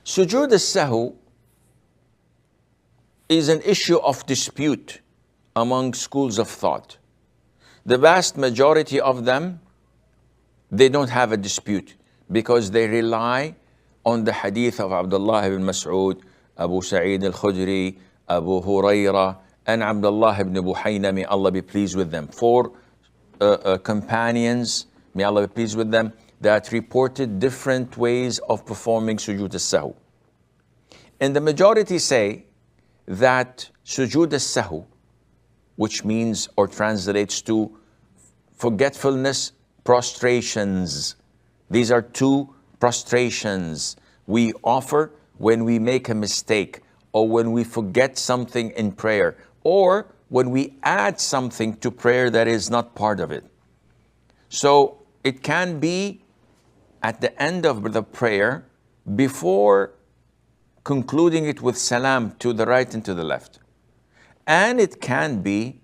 Sujood as-Sahw is an issue of dispute among schools of thought. The vast majority of them, they don't have a dispute because they rely on the hadith of Abdullah ibn Mas'ud, Abu Sa'id al-Khudri, Abu Huraira, and Abdullah ibn Buhayna, may Allah be pleased with them. Four companions, may Allah be pleased with them, that reported different ways of performing sujood as-sahw. And the majority say that sujood as-sahw, which means or translates to forgetfulness prostrations. These are two prostrations we offer when we make a mistake, or when we forget something in prayer, or when we add something to prayer that is not part of it. So it can be at the end of the prayer, before concluding it with salam to the right and to the left. And it can be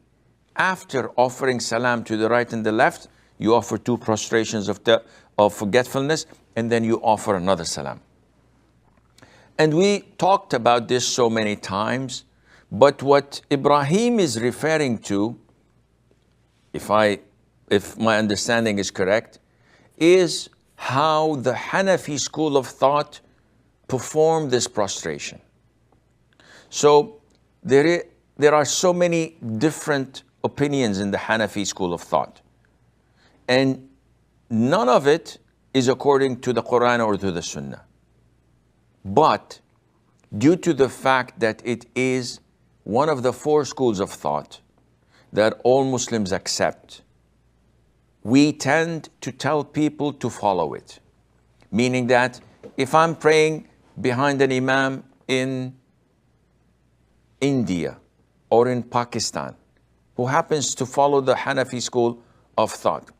after offering salam to the right and the left, you offer two prostrations of forgetfulness, and then you offer another salam. And we talked about this so many times, but what Ibrahim is referring to, if my understanding is correct, is how the Hanafi school of thought perform this prostration. So there are so many different opinions in the Hanafi school of thought, and none of it is according to the Qur'an or to the Sunnah. But due to the fact that it is one of the four schools of thought that all Muslims accept, we tend to tell people to follow it. Meaning that if I'm praying behind an imam in India or in Pakistan, who happens to follow the Hanafi school of thought,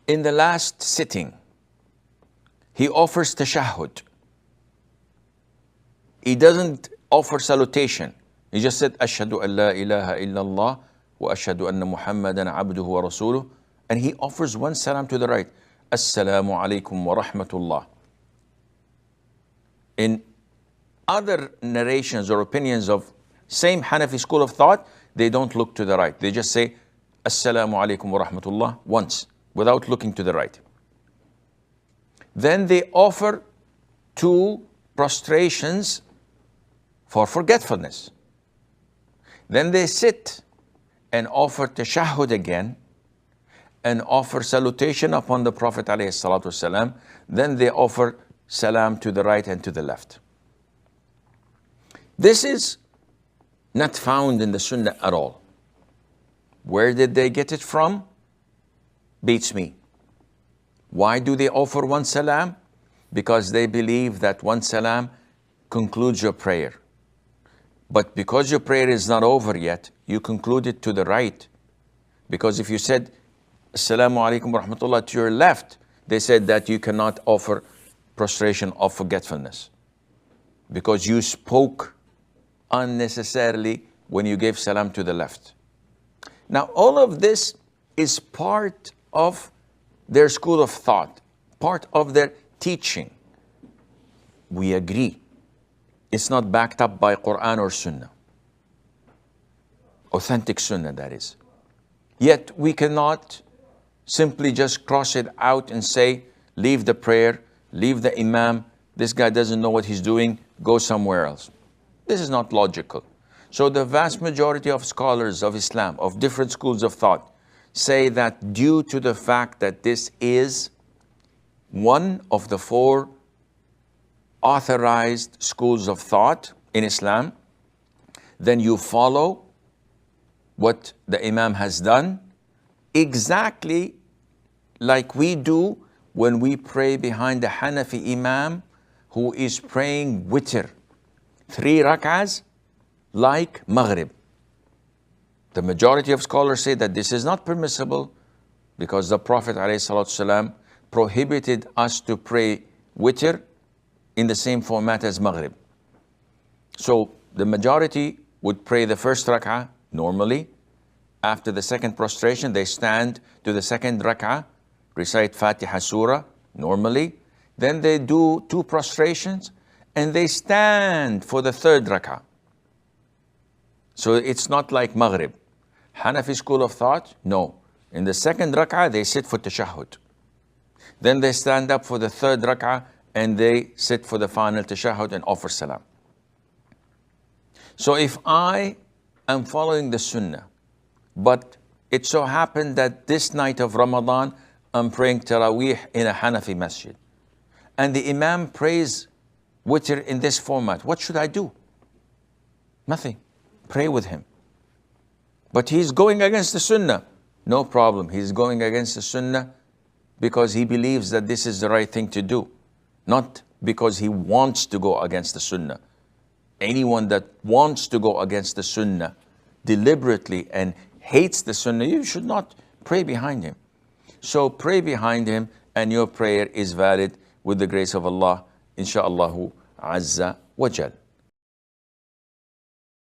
in the last sitting, he offers tashahhud. He doesn't offer salutation. He just said, Ashhadu an la ilaha illallah wa ashhadu anna Muhammadan abduhu wa rasuluh. And he offers one salam to the right. Assalamu alaikum wa rahmatullah. In other narrations or opinions of same Hanafi school of thought, they don't look to the right. They just say, Assalamu alaikum wa rahmatullah once, without looking to the right. Then they offer two prostrations for forgetfulness. Then they sit and offer tashahhud again, and offer salutation upon the Prophet ﷺ. Then they offer salam to the right and to the left. This is not found in the Sunnah at all. Where did they get it from? Beats me. Why do they offer one salam? Because they believe that one salam concludes your prayer. But because your prayer is not over yet, you conclude it to the right. Because if you said, Assalamu alaikum wa rahmatullah to your left, they said that you cannot offer prostration of forgetfulness. Because you spoke unnecessarily when you gave salam to the left. Now, all of this is part of their school of thought, part of their teaching. We agree. It's not backed up by Qur'an or Sunnah. Authentic Sunnah, that is. Yet we cannot simply just cross it out and say, leave the prayer, leave the imam, this guy doesn't know what he's doing, go somewhere else. This is not logical. So the vast majority of scholars of Islam, of different schools of thought, say that due to the fact that this is one of the four authorized schools of thought in Islam, then you follow what the imam has done, exactly like we do when we pray behind the Hanafi imam who is praying witr, 3 rak'ahs like Maghrib. The majority of scholars say that this is not permissible because the Prophet ﷺ prohibited us to pray witr in the same format as Maghrib. So the majority would pray the first rak'ah normally. After the second prostration, they stand to the second rak'ah, recite Fatiha Surah normally. Then they do 2 prostrations, and they stand for the third rak'ah. So it's not like Maghrib. Hanafi school of thought, no. In the second rak'ah, they sit for tashahhud. Then they stand up for the third rak'ah and they sit for the final tashahhud and offer salam. So if I am following the sunnah, but it so happened that this night of Ramadan, I'm praying Taraweeh in a Hanafi masjid, and the Imam prays witr in this format, what should I do? Nothing. Pray with him. But he's going against the sunnah. No problem. He's going against the sunnah because he believes that this is the right thing to do, not because he wants to go against the sunnah. Anyone that wants to go against the sunnah deliberately and hates the sunnah, you should not pray behind him. So pray behind him and your prayer is valid with the grace of Allah, insha'Allah azza wa jal.